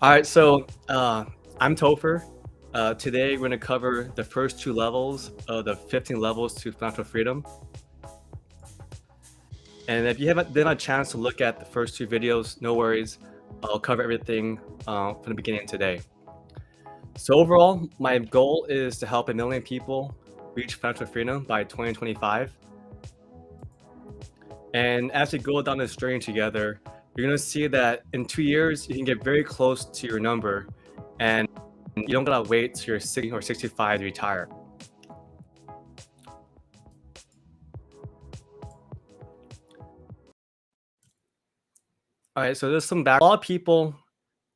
All right, I'm Topher. Today we're going to cover the first two levels of the 15 levels to financial freedom. And if you didn't have a chance to look at the first two videos, no worries. I'll cover everything from the beginning today. So overall, my goal is to help 1 million people reach financial freedom by 2025. And as we go down this journey together, you're going to see that in 2 years, you can get very close to your number, and you don't gotta wait till you're 60 or 65 to retire. All right, so there's some back. A lot of people,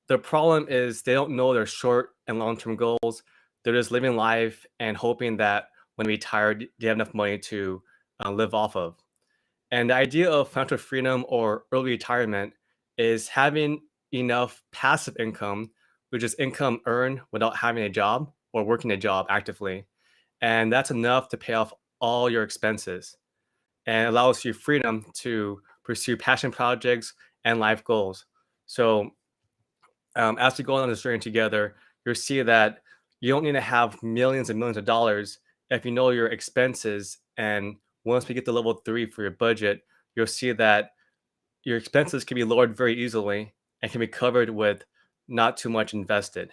the problem is they don't know their short and long-term goals. They're just living life and hoping that when they retire, they have enough money to live off of. And the idea of financial freedom or early retirement is having enough passive income, which is income earned without having a job or working a job actively. And that's enough to pay off all your expenses and allows you freedom to pursue passion projects and life goals. So, as we go on this journey together, you'll see that you don't need to have millions and millions of dollars if you know your expenses. And once we get to level three for your budget, you'll see that your expenses can be lowered very easily and can be covered with not too much invested.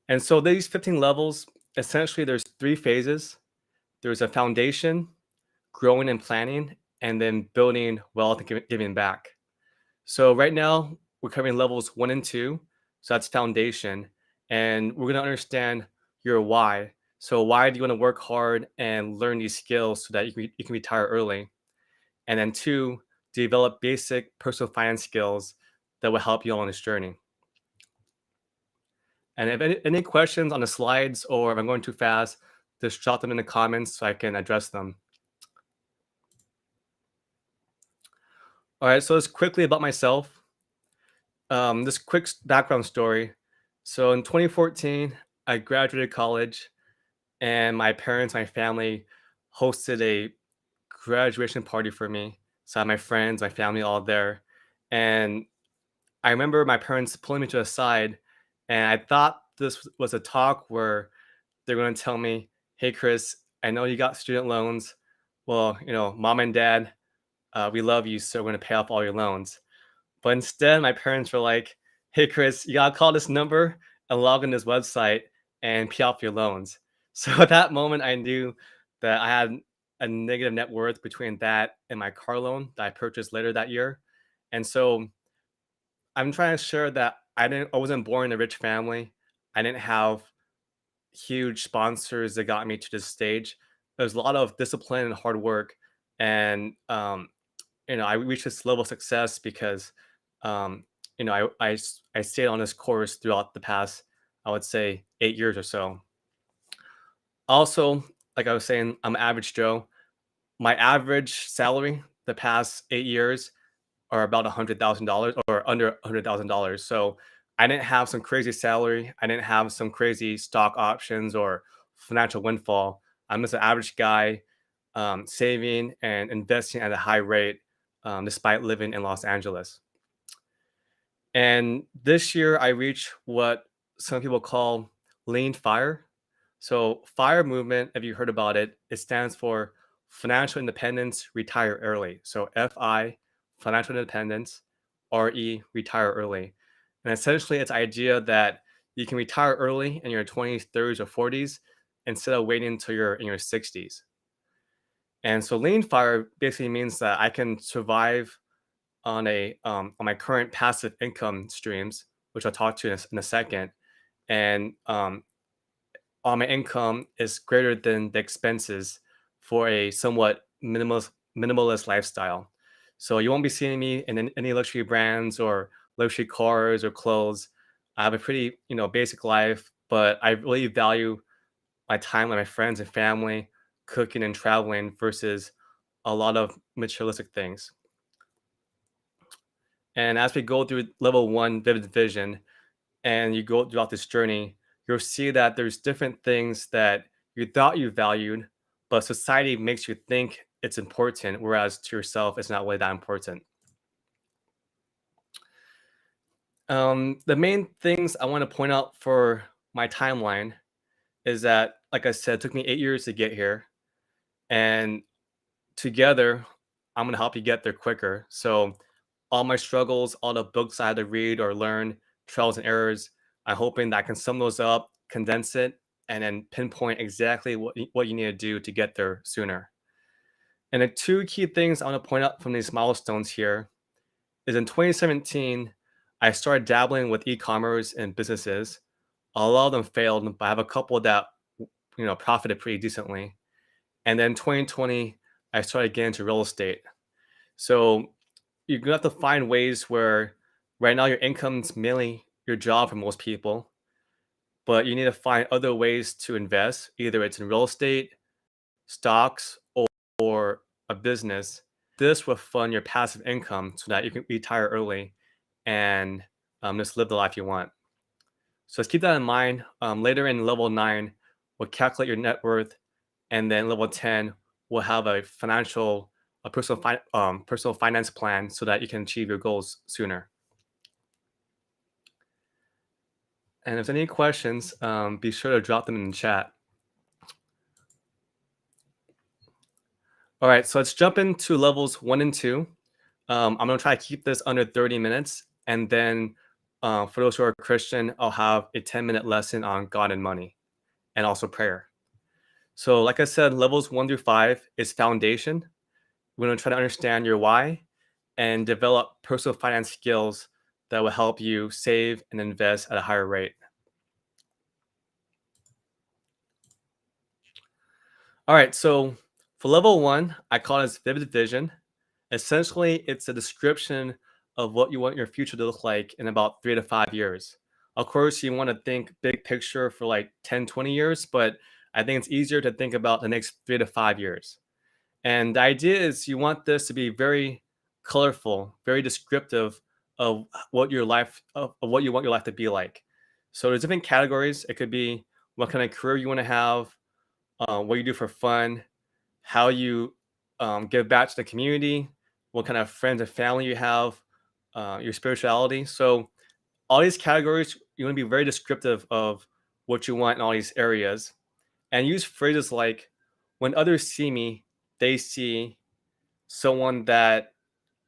And so these 15 levels, essentially there's three phases. There's a foundation, growing and planning, and then building wealth and giving back. So right now we're covering levels one and two. So that's foundation. And we're going to understand your why. So why do you want to work hard and learn these skills so that you can retire early? And then two, develop basic personal finance skills that will help you on this journey. And if any questions on the slides or if I'm going too fast, just drop them in the comments so I can address them. All right, so just quickly about myself. This quick background story. So in 2014, I graduated college, and my parents, my family, hosted a graduation party for me. So I had my friends, my family, all there, and I remember my parents pulling me to the side, and I thought this was a talk where they're going to tell me, "Hey, Chris, I know you got student loans. Well, mom and dad, we love you, so we're going to pay off all your loans." But instead, my parents were like, "Hey, Chris, you gotta call this number and log in this website and pay off your loans." So at that moment, I knew that I had a negative net worth between that and my car loan that I purchased later that year. And so I'm trying to share that I wasn't born in a rich family. I didn't have huge sponsors that got me to this stage. There's a lot of discipline and hard work, and I reached this level of success because I stayed on this course throughout the past, I would say, 8 years or so. Also, like I was saying, I'm average Joe. My average salary the past 8 years are about $100,000 or under $100,000. So I didn't have some crazy salary. I didn't have some crazy stock options or financial windfall. I'm just an average guy, saving and investing at a high rate, despite living in Los Angeles. And this year, I reached what some people call lean fire. So, FIRE movement, if you heard about it, it stands for Financial Independence, Retire Early. So, FI, Financial Independence, RE, Retire Early. And essentially, it's the idea that you can retire early in your 20s, 30s, or 40s instead of waiting until you're in your 60s. And so, lean fire basically means that I can survive on my current passive income streams, which I'll talk to in a second, and all my income is greater than the expenses for a somewhat minimalist lifestyle. So you won't be seeing me in any luxury brands or luxury cars or clothes. I have a pretty basic life, but I really value my time with my friends and family, cooking and traveling versus a lot of materialistic things. And as we go through level one, vivid vision, and you go throughout this journey, you'll see that there's different things that you thought you valued, but society makes you think it's important, whereas to yourself, it's not really that important. The main things I want to point out for my timeline is that, like I said, it took me 8 years to get here, and together, I'm gonna help you get there quicker. So, all my struggles, all the books I had to read or learn, trials and errors, I'm hoping that I can sum those up, condense it, and then pinpoint exactly what you need to do to get there sooner. And the two key things I want to point out from these milestones here is in 2017, I started dabbling with e-commerce and businesses. A lot of them failed, but I have a couple that profited pretty decently. And then 2020, I started getting into real estate. So you're gonna have to find ways where right now your income's mainly your job for most people, but you need to find other ways to invest. Either it's in real estate, stocks, or a business. This will fund your passive income so that you can retire early and just live the life you want. So let's keep that in mind. Later in level 9, we'll calculate your net worth, and then level 10, we'll have a personal finance plan so that you can achieve your goals sooner. And if there's any questions, be sure to drop them in the chat. All right, so let's jump into levels 1 and 2. I'm gonna try to keep this under 30 minutes, and then for those who are Christian, I'll have a 10-minute lesson on God and money, and also prayer. So, like I said, levels 1 through 5 is foundation. We're gonna try to understand your why and develop personal finance skills that will help you save and invest at a higher rate. All right, so for level 1, I call this vivid vision. Essentially, it's a description of what you want your future to look like in about 3 to 5 years. Of course, you want to think big picture for like 10, 20 years, but I think it's easier to think about the next 3 to 5 years. And the idea is you want this to be very colorful, very descriptive of of what you want your life to be like. So there's different categories. It could be what kind of career you want to have, what you do for fun, how you give back to the community, what kind of friends and family you have, your spirituality. So all these categories, you want to be very descriptive of what you want in all these areas, and use phrases like, "When others see me, they see someone that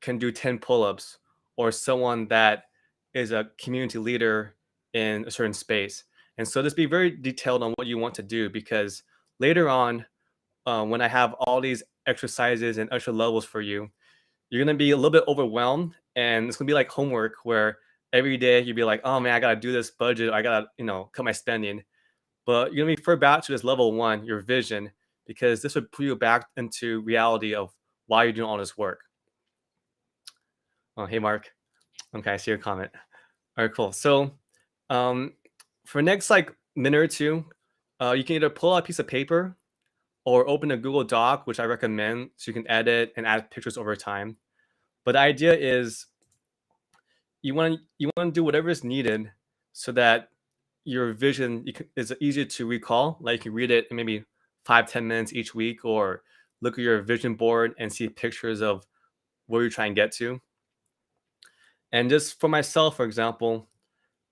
can do 10 pull-ups, or someone that is a community leader in a certain space." And so just be very detailed on what you want to do, because later on, when I have all these exercises and extra levels for you, you're gonna be a little bit overwhelmed, and it's gonna be like homework where every day you'd be like, "Oh man, I gotta do this budget. I gotta, cut my spending." But you're gonna be refer back to this level 1, your vision, because this would put you back into reality of why you're doing all this work. Oh, hey Mark. Okay, I see your comment. All right, cool. So, um, for next like minute or two, you can either pull out a piece of paper or open a Google Doc, which I recommend, so you can edit and add pictures over time. But the idea is you want to do whatever is needed so that your vision is easier to recall. Like you can read it in maybe 5, 10 minutes each week, or look at your vision board and see pictures of where you're trying to get to. And just for myself, for example,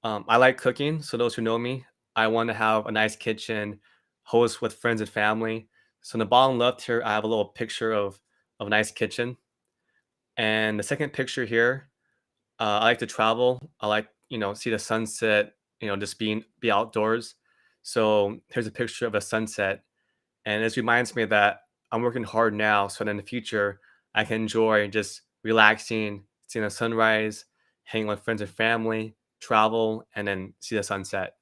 I like cooking. So those who know me, I want to have a nice kitchen, host with friends and family. So in the bottom left here, I have a little picture of a nice kitchen. And the second picture here, I like to travel. I like, see the sunset, just be outdoors. So here's a picture of a sunset. And this reminds me that I'm working hard now. So that in the future, I can enjoy just relaxing, seeing the sunrise, hanging with friends and family, travel, and then see the sunset.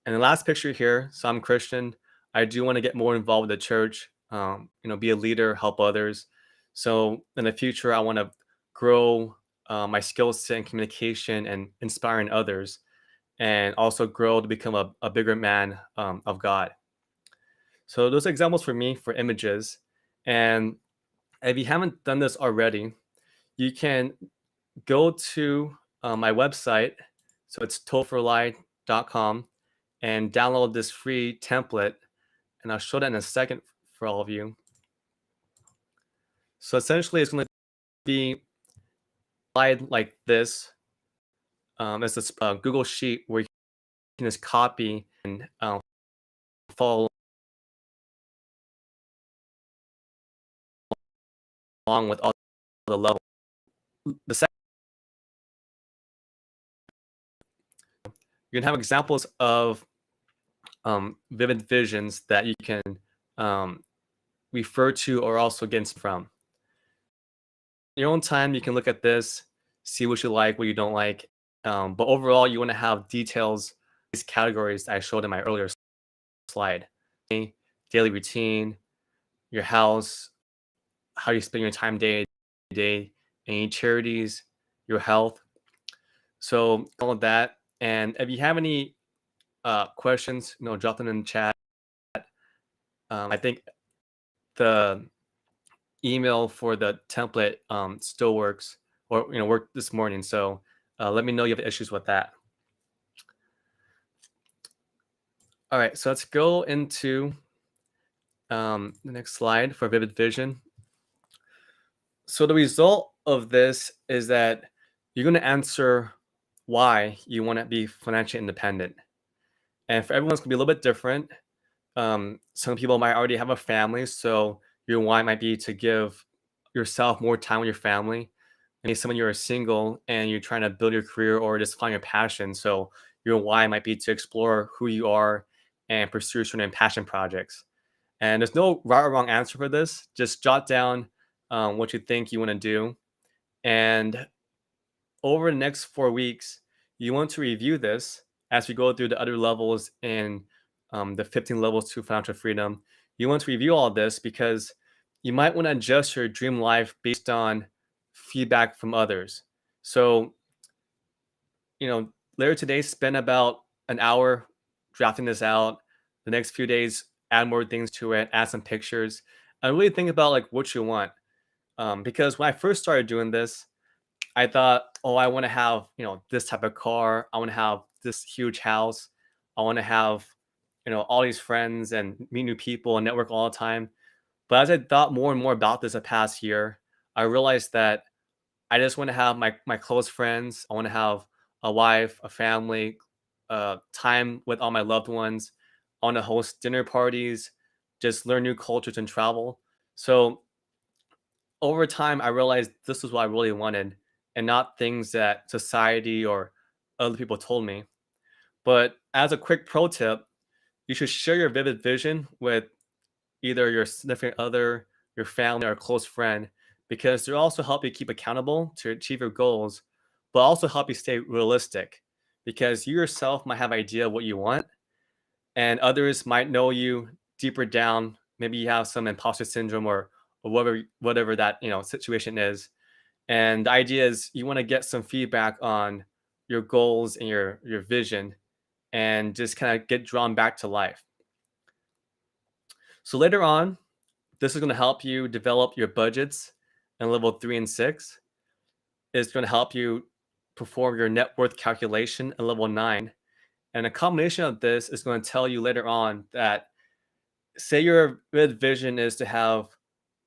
And the last picture here, so I'm Christian. I do want to get more involved with the church, be a leader, help others. So in the future, I want to grow my skill set in communication and inspiring others, and also grow to become a bigger man of God. So those are examples for me for images. And if you haven't done this already, you can go to my website. So it's topherlight.com, and download this free template. And I'll show that in a second for all of you. So essentially, it's going to be slide like this. It's this Google Sheet where you can just copy and follow along with all the levels. The second, you can have examples of vivid visions that you can um, refer to or also get from. In your own time, you can look at this, see what you like, what you don't like. But overall, you want to have details, these categories that I showed in my earlier slide: daily routine, your house, how you spend your time day to day, any charities, your health. So all of that. And if you have any questions, drop them in the chat. I think the email for the template still works, or worked this morning. So let me know you have issues with that. All right, so let's go into the next slide for vivid vision. So the result of this is that you're going to answer why you want to be financially independent. And for everyone's going to be a little bit different. Some people might already have a family, so your why might be to give yourself more time with your family. Maybe some of you are single and you're trying to build your career or just find your passion. So your why might be to explore who you are and pursue certain passion projects. And there's no right or wrong answer for this. Just jot down what you think you want to do. And over the next 4 weeks, you want to review this as we go through the other levels in the 15 levels to financial freedom. You want to review all this because you might want to adjust your dream life based on feedback from others. So, later today, spend about an hour drafting this out. The next few days, add more things to it, add some pictures, and really think about like what you want. Because when I first started doing this, I thought, oh, I want to have, this type of car. I want to have this huge house. I want to have, all these friends and meet new people and network all the time. But as I thought more and more about this the past year, I realized that I just want to have my close friends. I want to have a wife, a family, time with all my loved ones. I want to host dinner parties, just learn new cultures and travel. So over time, I realized this is what I really wanted and not things that society or other people told me. But as a quick pro tip, you should share your vivid vision with either your significant other, your family, or a close friend, because they'll also help you keep accountable to achieve your goals, but also help you stay realistic because you yourself might have idea of what you want and others might know you deeper down. Maybe you have some imposter syndrome or whatever that situation is. And the idea is you want to get some feedback on your goals and your vision and just kind of get drawn back to life. So later on, this is going to help you develop your budgets in level 3 and 6. It's going to help you perform your net worth calculation in level 9. And a combination of this is going to tell you later on that, say your vision is to have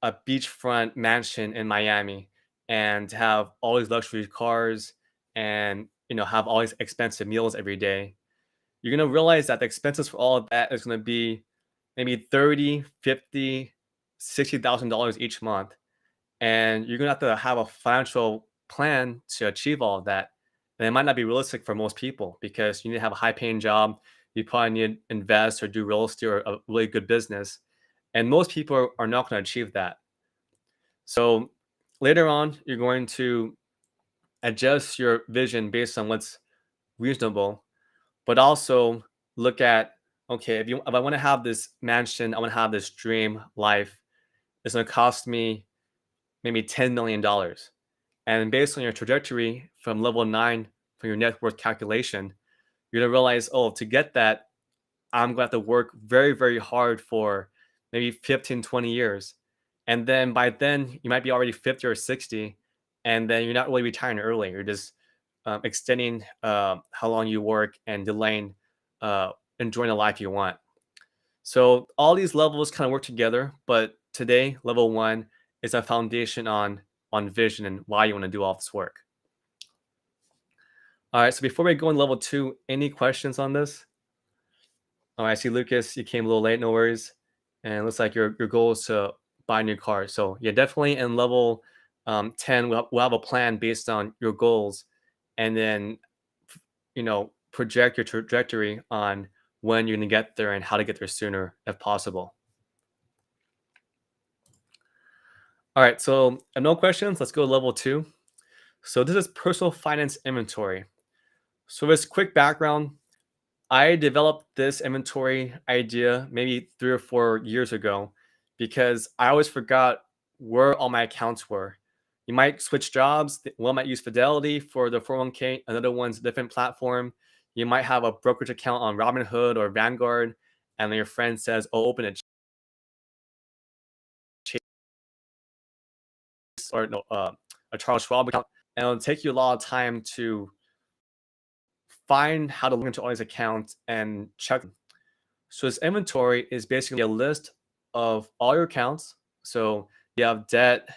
a beachfront mansion in Miami and to have all these luxury cars and have all these expensive meals every day. You're going to realize that the expenses for all of that is going to be maybe 30, 50, $60,000 each month. And you're going to have a financial plan to achieve all of that. And it might not be realistic for most people because you need to have a high paying job. You probably need to invest or do real estate or a really good business. And most people are not going to achieve that. So later on, you're going to adjust your vision based on what's reasonable, but also look at, okay, if I want to have this mansion, I want to have this dream life, it's going to cost me maybe $10 million. And based on your trajectory from level 9 for your net worth calculation, you're going to realize, oh, to get that, I'm going to have to work very, very hard for maybe 15, 20 years. And then by then, you might be already 50 or 60. And then you're not really retiring early. You're just extending how long you work and delaying enjoying the life you want. So all these levels kind of work together. But today, level 1 is a foundation on vision and why you want to do all this work. All right, so before we go in level 2, any questions on this? Oh, I see Lucas, you came a little late, no worries. And it looks like your goal is to buy a new car. So yeah, definitely in level 10, we'll have a plan based on your goals, and then project your trajectory on when you're gonna get there and how to get there sooner if possible. All right, so no questions. Let's go to level 2. So this is personal finance inventory. So this quick background, I developed this inventory idea maybe 3 or 4 years ago because I always forgot where all my accounts were. You might switch jobs. One might use Fidelity for the 401k, another one's a different platform. You might have a brokerage account on Robinhood or Vanguard, and then your friend says, "Oh, open a Chase or no, a Charles Schwab account," and it'll take you a lot of time to find how to link into all these accounts and check them. So this inventory is basically a list of all your accounts. So you have debt,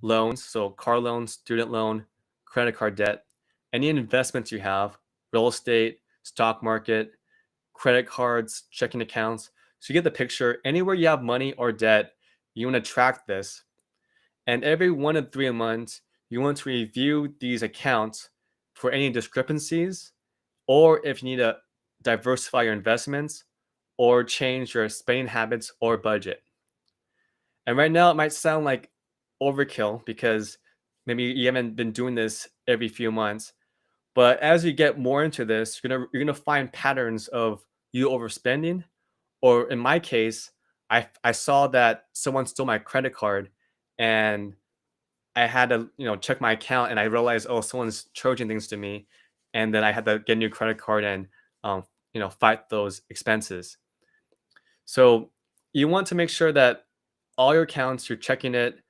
loans, so car loan, student loan, credit card debt, any investments you have, real estate, stock market, credit cards, checking accounts. So you get the picture. Anywhere you have money or debt, you want to track this. And every 1 to 3 months, you want to review these accounts for any discrepancies, or if you need to diversify your investments or change your spending habits or budget. And right now, it might sound like overkill because maybe you haven't been doing this every few months. But as you get more into this, you're gonna find patterns of you overspending, or in my case, I saw that someone stole my credit card, and I had to check my account, and I realized, oh, someone's charging things to me, and then I had to get a new credit card and um, fight those expenses. So you want to make sure that all your accounts, you're checking it,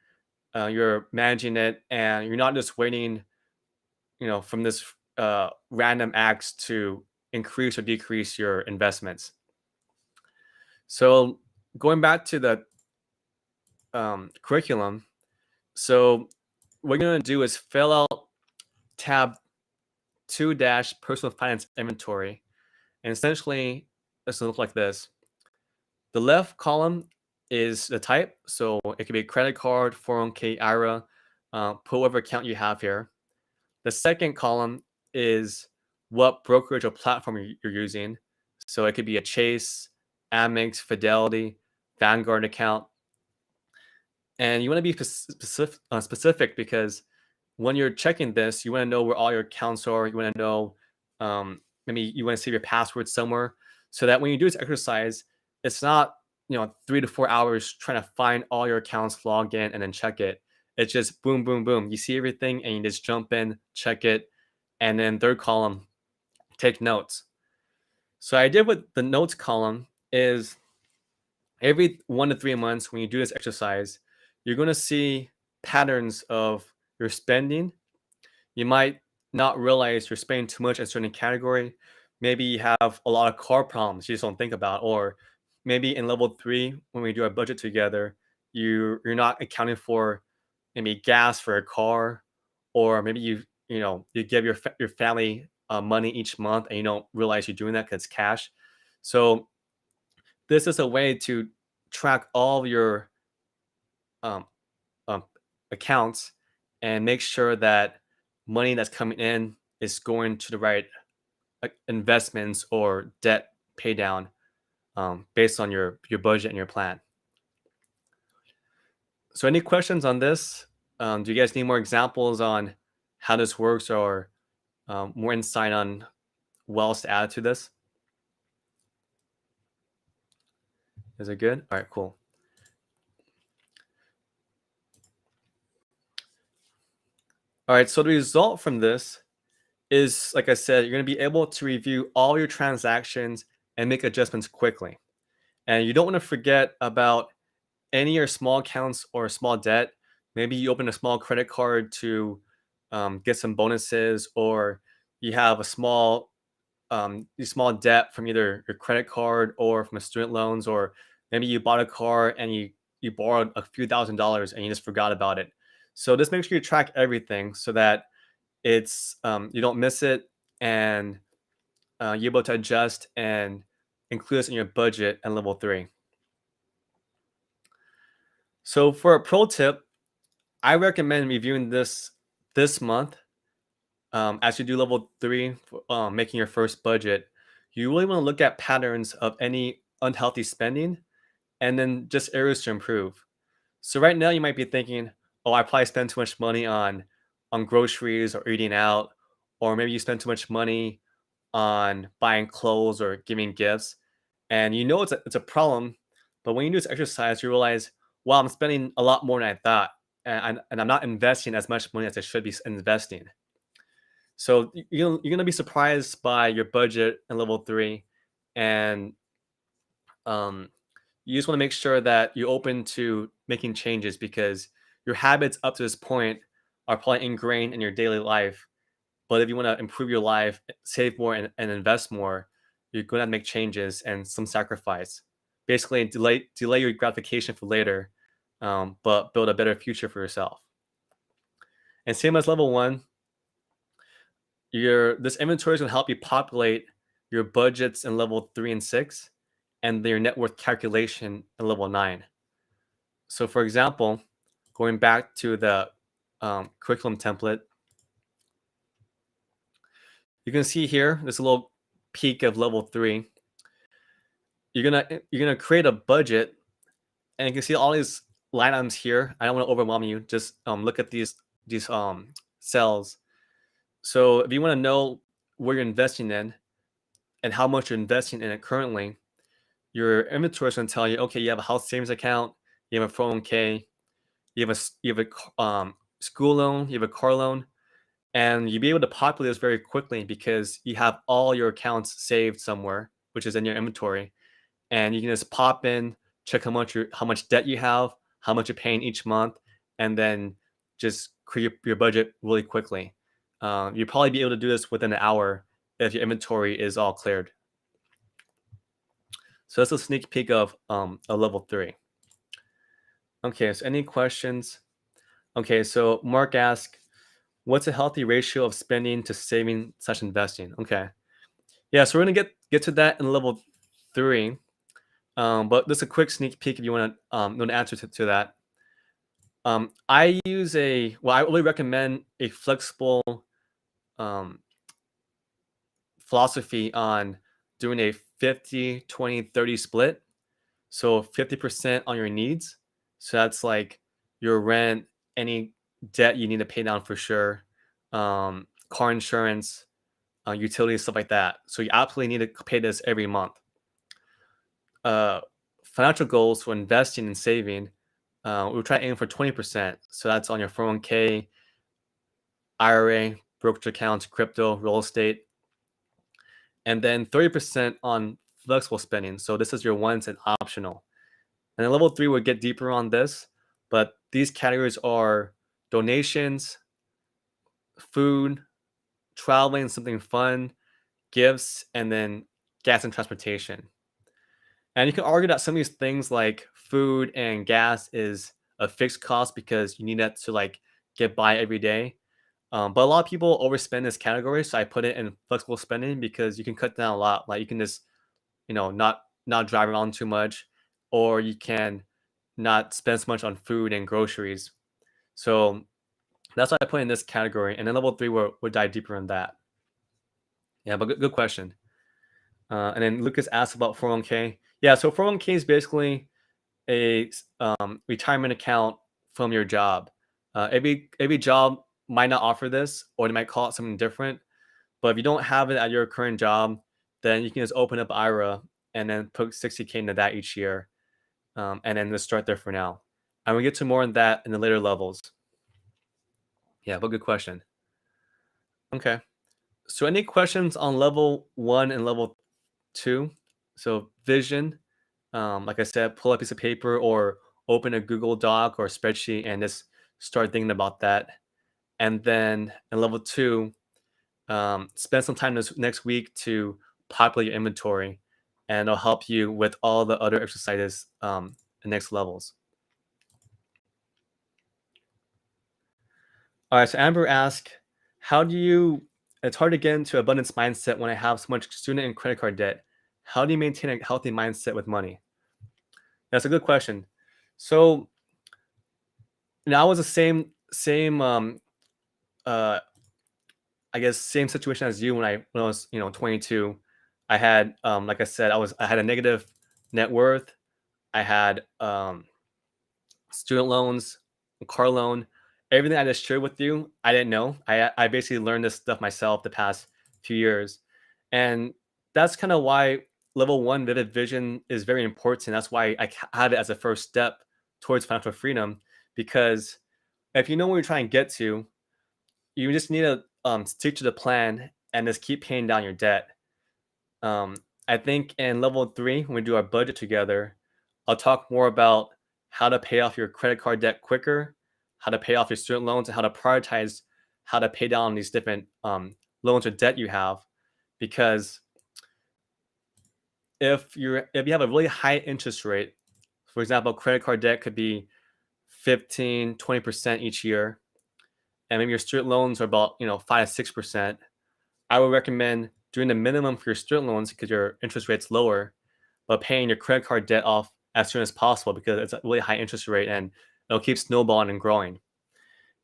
you're managing it, and you're not just waiting, from this random acts to increase or decrease your investments. So going back to the curriculum, so what you're going to do is fill out tab 2 dash personal finance inventory, and essentially this will look like this. The left column is the type, so it could be a credit card, 401k, IRA, put whatever account you have here. The second column is what brokerage or platform you're using. So it could be a Chase, Amex, Fidelity, Vanguard account. And you want to be specific because when you're checking this, you want to know where all your accounts are. You want to know, maybe you want to save your password somewhere so that when you do this exercise, it's not 3 to 4 hours trying to find all your accounts, log in, and then check it. It's just boom, boom, boom. You see everything and you just jump in, check it, and then third column, take notes. So I did with the notes column is every 1 to 3 months when you do this exercise, you're going to see patterns of your spending. You might not realize you're spending too much in a certain category. Maybe you have a lot of car problems you just don't think about, or maybe in level 3 when we do our budget together, you're not accounting for maybe gas for a car, or maybe you give your family money each month and you don't realize you're doing that because it's cash. So this is a way to track all of your um, um, accounts and make sure that money that's coming in is going to the right investments or debt pay down, based on your budget and your plan. So any questions on this? Do you guys need more examples on how this works, or more insight on what else to add to this? Is it good? All right, cool. All right, so the result from this is, like I said, you're going to be able to review all your transactions and make adjustments quickly. And you don't want to forget about any of your small accounts or small debt. Maybe you open a small credit card to get some bonuses, or you have small debt from either your credit card or from a student loans, or maybe you bought a car and you borrowed a few $1,000s and you just forgot about it. So just make sure you track everything so that it's you don't miss it, and you're able to adjust and include this in your budget and level 3. So for a pro tip, I recommend reviewing this month. As you do level 3, making your first budget, you really want to look at patterns of any unhealthy spending and then just areas to improve. So right now you might be thinking, "Oh, I probably spend too much money on groceries or eating out," or maybe you spend too much money on buying clothes or giving gifts, and you know it's a problem. But when you do this exercise, you realize, "Wow, I'm spending a lot more than I thought, and I'm not investing as much money as I should be investing." So you're gonna be surprised by your budget in level 3, and um, you just want to make sure that you're open to making changes because your habits up to this point are probably ingrained in your daily life. But if you want to improve your life, save more, and invest more, you're going to make changes and some sacrifice. Basically, delay your gratification for later, but build a better future for yourself. And same as level 1, your this inventory is going to help you populate your budgets in level 3 and 6, and your net worth calculation in level 9. So, for example, going back to the curriculum template, you can see here this little peak of level 3. You're gonna create a budget, and you can see all these line items here. I don't want to overwhelm you. Just look at these cells. So if you want to know where you're investing in and how much you're investing in it currently, your inventory is going to tell you, okay, you have a house savings account, you have a 401k, you have a school loan, you have a car loan, and you'll be able to populate this very quickly because you have all your accounts saved somewhere, which is in your inventory, and you can just pop in, check how much debt you have, how much you're paying each month, and then just create your budget really quickly. You'll probably be able to do this within an hour if your inventory is all cleared. So that's a sneak peek of a level 3. Okay, so any questions? Okay, so Mark asked, what's a healthy ratio of spending to saving / investing? Okay. Yeah, so we're gonna get to that in level 3. But just a quick sneak peek if you know the answer to that. I really recommend a flexible um, philosophy on doing a 50/20/30 split. So 50% on your needs. So that's like your rent, any debt you need to pay down for sure, car insurance, utilities, stuff like that. So you absolutely need to pay this every month. Uh, Financial goals for investing and saving, we'll try to aim for 20%. So that's on your 401k, IRA, brokerage accounts, crypto, real estate, and then 30% on flexible spending. So this is your wants and optional. And then level 3 would get deeper on this, but these categories are donations, food, traveling, something fun, gifts, and then gas and transportation. And you can argue that some of these things like food and gas is a fixed cost because you need that to like get by every day. But a lot of people overspend this category, so I put it in flexible spending because you can cut down a lot. Like you can just not drive around too much, or you can not spend so much on food and groceries. So that's why I put in this category. And then level 3 will dive deeper in that. Yeah, but good question. And then Lucas asked about 401k. Yeah, so 401k is basically a retirement account from your job. Every job might not offer this, or they might call it something different. But if you don't have it at your current job, then you can just open up IRA and then put 60K into that each year, and then just start there for now. And we get to more on that in the later levels. Yeah, but good question. Okay. So any questions on level 1 and level 2? So vision, like I said, pull up a piece of paper or open a Google Doc or spreadsheet and just start thinking about that. And then in level 2, spend some time this next week to populate your inventory, and it'll help you with all the other exercises the next levels. All right, so Amber asked, how do you It's hard to get into abundance mindset when I have so much student and credit card debt. How do you maintain a healthy mindset with money? That's a good question. So now I was the same uh I guess same situation as you when I was 22. I had like I said I had a negative net worth. I had student loans, car loan, everything I just shared with you. I didn't know. I basically learned this stuff myself the past few years, and that's kind of why level one vivid vision is very important. That's why had it as a first step towards financial freedom, because if you know where you're trying to get to, you just need to stick to the plan and just keep paying down your debt. Um, I think in level three, when we do our budget together, I'll talk more about how to pay off your credit card debt quicker, how to pay off your student loans, and how to prioritize how to pay down these different loans or debt you have. Because if you have a really high interest rate, for example, credit card debt could be 15-20% each year, and maybe your student loans are about 5 to 6%. I would recommend doing the minimum for your student loans because your interest rate's lower, but paying your credit card debt off as soon as possible because it's a really high interest rate and it'll keep snowballing and growing.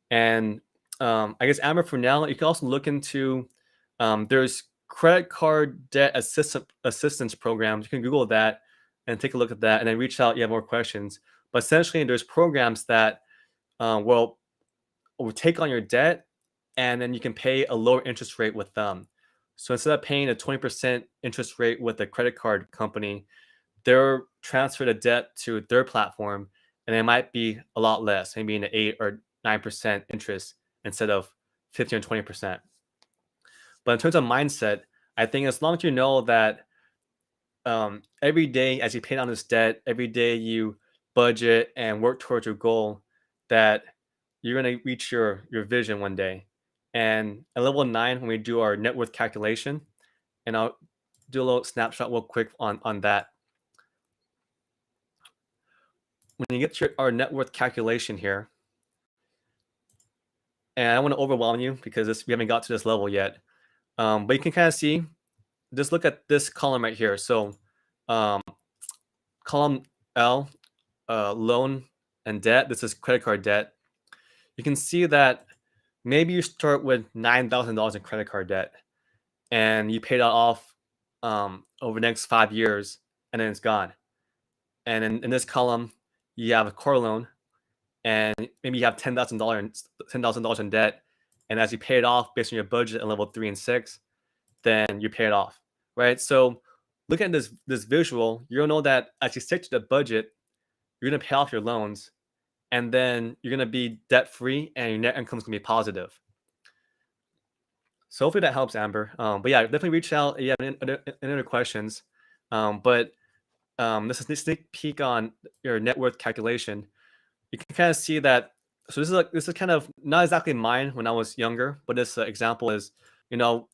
And I guess Amber, for now, you can also look into there's credit card debt assistance programs. You can Google that and take a look at that, and then reach out. You have more questions, but essentially, there's programs that will take on your debt, and then you can pay a lower interest rate with them. So instead of paying a 20% interest rate with a credit card company, they're transfer the debt to their platform, and it might be a lot less, maybe an 8 or 9% interest instead of 15 or 20%. But in terms of mindset, I think as long as you know that every day as you pay down this debt, every day you budget and work towards your goal, that you're going to reach your vision one day. And at level 9, when we do our net worth calculation, and I'll do a little snapshot real quick on that. When you get to our net worth calculation here, and I don't want to overwhelm you because we haven't got to this level yet, but you can kind of see, just look at this column right here. So um, column L, loan and debt, this is credit card debt. You can see that maybe you start with $9,000 in credit card debt and you pay that off over the next 5 years, and then it's gone. And in this column, you have a car loan, and maybe you have $10,000 in debt, and as you pay it off based on your budget at level 3 and 6, then you pay it off, right? So look at this visual. You'll know that as you stick to the budget, you're gonna pay off your loans, and then you're gonna be debt free, and your net income is gonna be positive. So hopefully that helps, Amber. But yeah, definitely reach out if you have any other questions. But this is a sneak peek on your net worth calculation. You can kind of see that. So this is kind of not exactly mine when I was younger, but this example is, you know,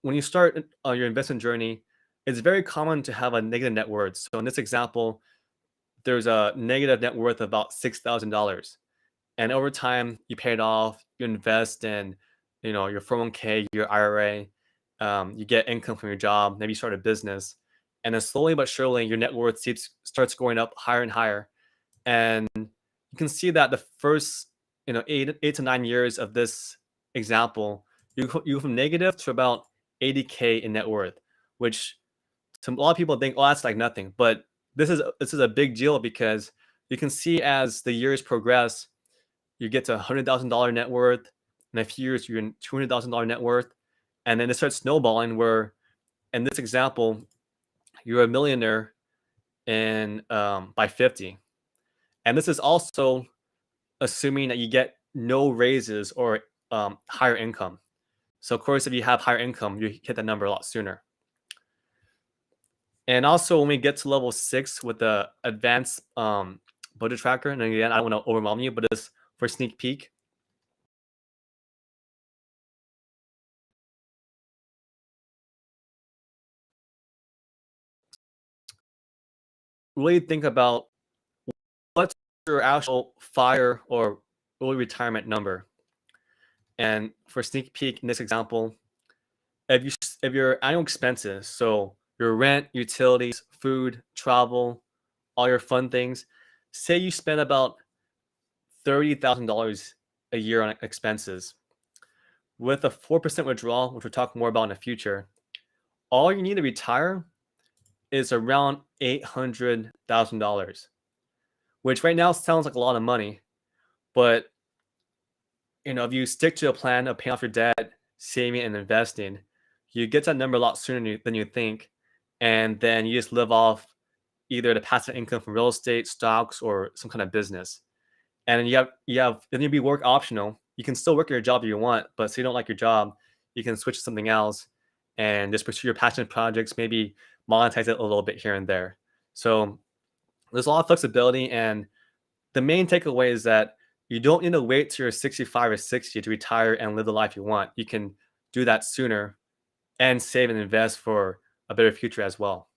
when you start on your investment journey, it's very common to have a negative net worth. So in this example, there's a negative net worth of about $6,000, and over time you pay it off. You invest in, your 401k, your IRA. You get income from your job. Maybe you start a business, and then slowly but surely your net worth starts going up higher and higher. And you can see that the first 8 to 9 years of this example, you go from negative to about 80K in net worth, which a lot of people think, oh, that's like nothing. But this is a big deal because you can see as the years progress, you get to $100,000 net worth. In a few years, you're in $200,000 net worth, and then it starts snowballing. Where in this example, you're a millionaire in by 50, and this is also assuming that you get no raises or higher income. So of course, if you have higher income, you hit that number a lot sooner. And also, when we get to level 6 with the advanced budget tracker, and again, I don't want to overwhelm you, but this for a sneak peek. Really think about what's your actual FIRE or early retirement number. And for sneak peek in this example, if your annual expenses, so your rent, utilities, food, travel, all your fun things, say you spend about $30,000 a year on expenses, with a 4% withdrawal, which we'll talk more about in the future, all you need to retire is around $800,000, which right now sounds like a lot of money. But if you stick to a plan of paying off your debt, saving and investing, you get that number a lot sooner than you think. And then you just live off either the passive income from real estate, stocks, or some kind of business. And you have then you be work optional. You can still work your job if you want, but say you don't like your job, you can switch to something else and just pursue your passion projects, maybe monetize it a little bit here and there. So there's a lot of flexibility, and the main takeaway is that you don't need to wait till you're 65 or 60 to retire and live the life you want. You can do that sooner and save and invest for a better future as well.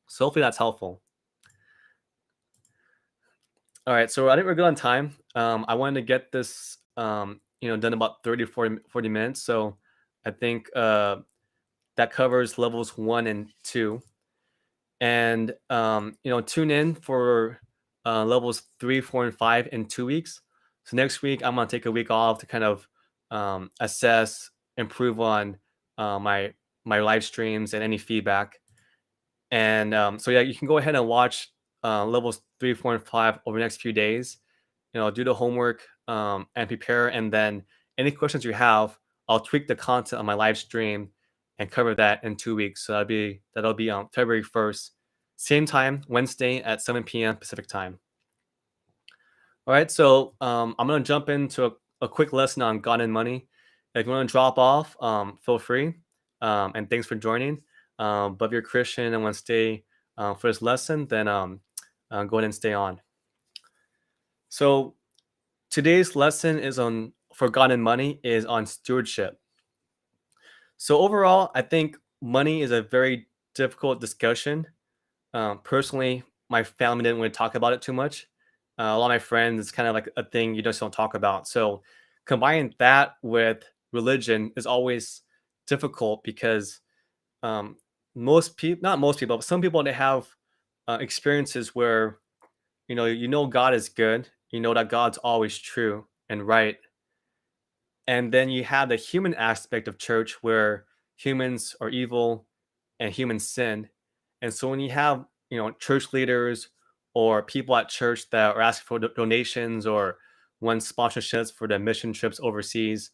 So hopefully that's helpful. All right, so I think we're good on time. I wanted to get this, done about 30 40 minutes. So I think that covers levels 1 and 2. And tune in for levels 3, 4, and 5 in 2 weeks. So next week I'm gonna take a week off to kind of assess, improve on my live streams and any feedback. And so yeah, you can go ahead and watch levels 3, 4, and 5 over the next few days. Do the homework and prepare, and then any questions you have, I'll tweak the content on my live stream and cover that in 2 weeks. So that'll be on February 1st, same time, Wednesday at 7 p.m. Pacific time. All right, so I'm gonna jump into a quick lesson on God and money. If you want to drop off, feel free. And thanks for joining. But if you're a Christian and want to stay for this lesson, then go ahead and stay on. So today's lesson is on for God and money is on stewardship. So overall, I think money is a very difficult discussion. Personally, my family didn't want to talk about it too much. A lot of my friends, it's kind of like a thing you just don't talk about. So combining that with religion is always difficult because most people, not most people, but some people, they have experiences where God is good, that God's always true and right, and then you have the human aspect of church where humans are evil and humans sin. And so when you have church leaders or people at church that are asking for donations or want sponsorships for the mission trips overseas,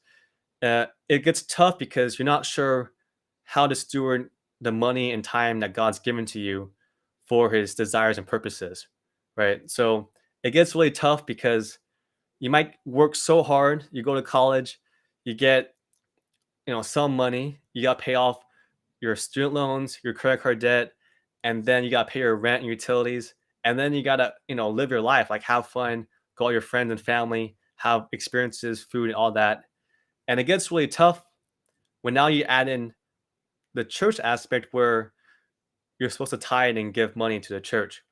it gets tough because you're not sure how to steward the money and time that God's given to you for his desires and purposes, right? So it gets really tough because you might work so hard, you go to college, you get some money, you got to pay off your student loans, your credit card debt, and then you got to pay your rent and utilities, and then you got to live your life, like have fun, go with your friends and family, have experiences, food, and all that. And it gets really tough when now you add in the church aspect where you're supposed to tithe and give money to the church.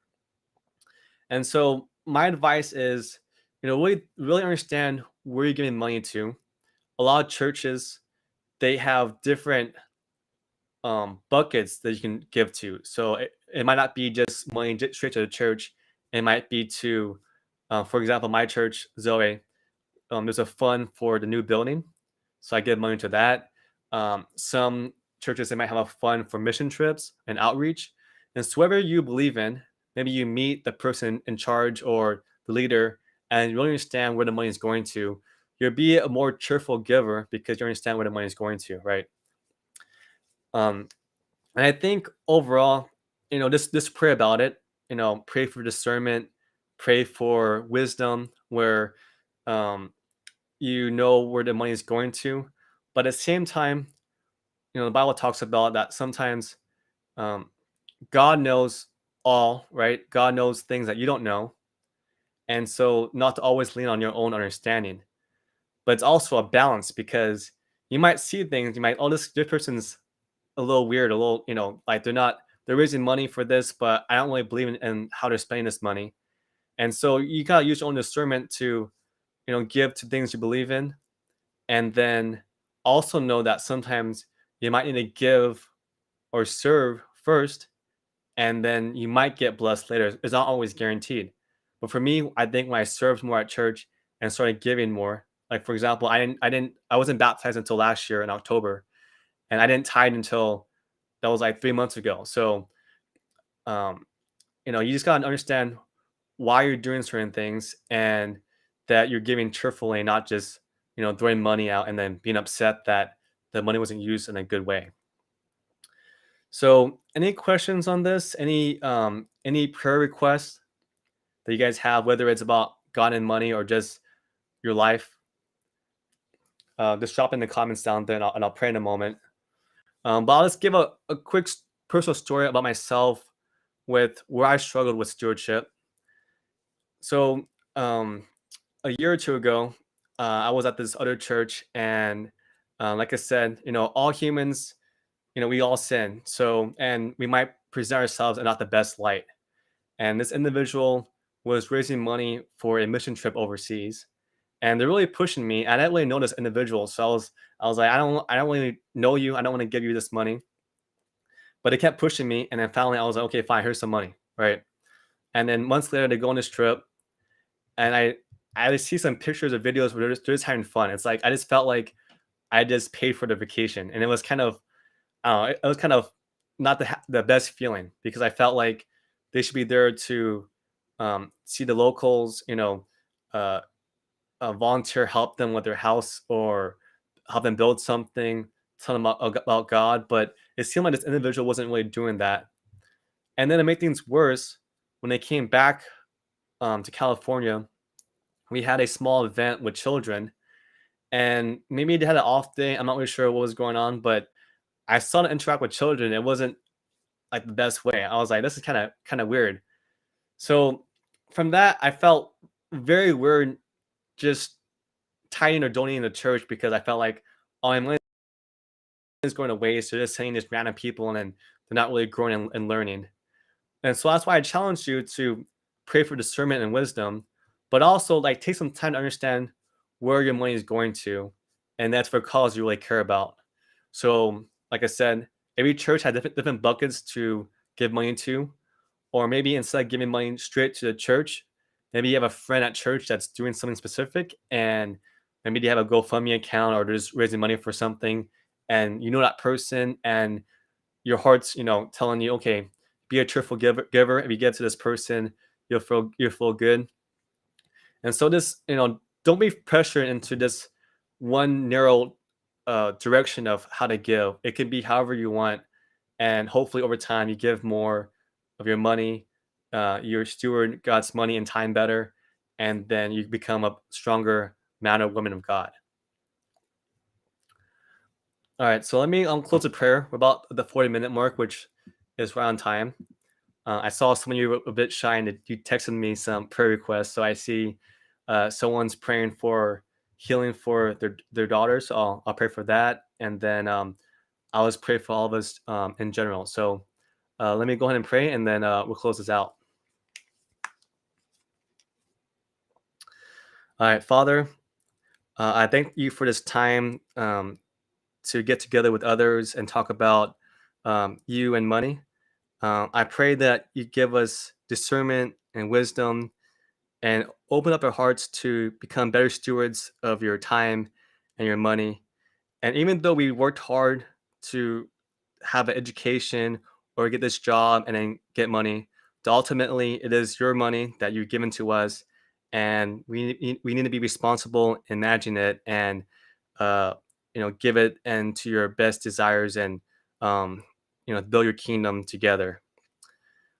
And so my advice is, really understand where you're giving money to. A lot of churches, they have different buckets that you can give to. So it might not be just money straight to the church. It might be to, for example, my church, Zoe, there's a fund for the new building. So I give money to that. Some churches, they might have a fund for mission trips and outreach. And so whatever you believe in, maybe you meet the person in charge or the leader and you really understand where the money is going to. You'll be a more cheerful giver because you understand where the money is going to, right? And I think overall, just pray about it. Pray for discernment, pray for wisdom, where you know where the money is going to. But at the same time, the Bible talks about that sometimes God knows all, right? God knows things that you don't know. And so not to always lean on your own understanding. But it's also a balance because you might see things, you might, oh, this person's a little weird, a little, like they're raising money for this, but I don't really believe in how they're spending this money. And so you gotta use your own discernment to, give to things you believe in, and then also know that sometimes you might need to give or serve first, and then you might get blessed later. It's not always guaranteed. But for me, I think when I served more at church and started giving more, like for example, I wasn't baptized until last year in October, and I didn't tithe until that was like 3 months ago. So um, you just gotta understand why you're doing certain things and that you're giving cheerfully, not just throwing money out and then being upset that the money wasn't used in a good way. So, any questions on this? Any prayer requests that you guys have, whether it's about God and money or just your life? Just drop in the comments down there, and I'll pray in a moment. But I'll just give a quick personal story about myself with where I struggled with stewardship. So, a year or two ago, I was at this other church, and like I said, all humans, we all sin. So, and we might present ourselves in not the best light. And this individual was raising money for a mission trip overseas, and they're really pushing me. I didn't really know this individual, so I was like, I don't really know you. I don't want to give you this money, but they kept pushing me, and then finally, I was like, okay, fine, here's some money, right? And then months later, they go on this trip, and I just see some pictures or videos where they're just having fun. It's like I just felt like I just paid for the vacation, and it was kind of I don't know, it was kind of not the best feeling because I felt like they should be there to see the locals, uh, volunteer, help them with their house or help them build something, tell them about God. But it seemed like this individual wasn't really doing that. And then to make things worse, when they came back to California, we had a small event with children, and maybe they had an off day. I'm not really sure what was going on, but I saw them interact with children. It wasn't like the best way. I was like, this is kind of weird. So from that, I felt very weird just tithing or donating to church because I felt like, oh, my money is going to waste. They're just sending these random people and then they're not really growing and learning. And so that's why I challenge you to pray for discernment and wisdom, but also like take some time to understand where your money is going to, and that's for cause you really care about. So, like I said, every church had different buckets to give money to, or maybe instead of giving money straight to the church, maybe you have a friend at church that's doing something specific, and maybe they have a GoFundMe account or they're just raising money for something, and you know that person, and your heart's telling you, okay, be a cheerful giver. If you give to this person, you'll feel good. And so this, don't be pressured into this one narrow direction of how to give. It can be however you want, and hopefully over time you give more of your money, you steward God's money and time better, and then you become a stronger man or woman of God. All right, so let me close the prayer. We're about the 40-minute mark, which is right on time. I saw some of you were a bit shy and you texted me some prayer requests. So I see someone's praying for healing for their daughter. So I'll pray for that. And then I'll just pray for all of us in general. So let me go ahead and pray, and then we'll close this out. All right, Father, I thank you for this time to get together with others and talk about you and money. I pray that you give us discernment and wisdom and open up our hearts to become better stewards of your time and your money. And even though we worked hard to have an education or get this job and then get money, ultimately it is your money that you've given to us, and we need to be responsible in managing it and uh, give it and to your best desires and um, build your kingdom together.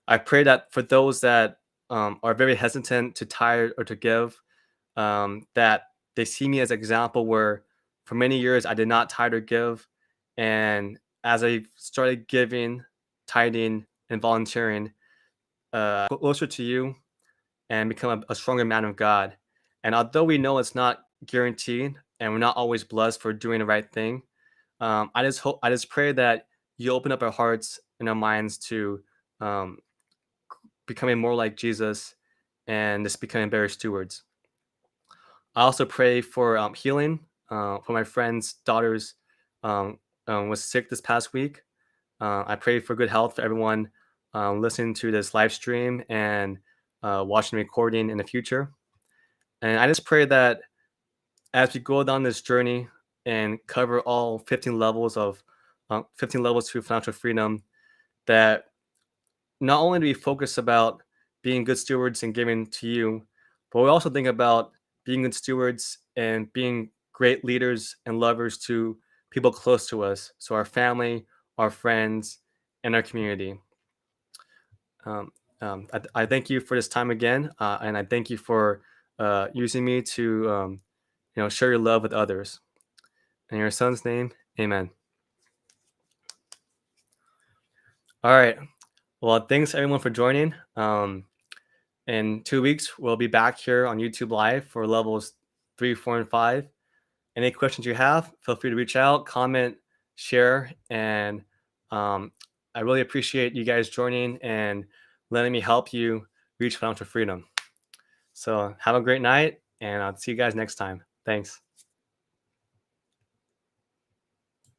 I pray that for those that are very hesitant to tithe or to give, that they see me as an example where for many years I did not tithe or give. And as I started giving, tithing, and volunteering, closer to you and become a stronger man of God. And although we know it's not guaranteed and we're not always blessed for doing the right thing, I just pray that you open up our hearts and our minds to um, becoming more like Jesus and just becoming better stewards. I also pray for healing for my friend's daughter's was sick this past week. I pray for good health for everyone listening to this live stream and watching the recording in the future. And I just pray that as we go down this journey and cover all 15 levels of 15 levels to financial freedom, that not only do we focus about being good stewards and giving to you, but we also think about being good stewards and being great leaders and lovers to people close to us. So our family, our friends, and our community. Um, I thank you for this time again, and I thank you for using me to share your love with others. In your son's name, amen. All right. Well, thanks everyone for joining. In 2 weeks, we'll be back here on YouTube Live for levels 3, 4, and 5. Any questions you have, feel free to reach out, comment, share, and I really appreciate you guys joining and letting me help you reach financial freedom. So have a great night, and I'll see you guys next time. Thanks.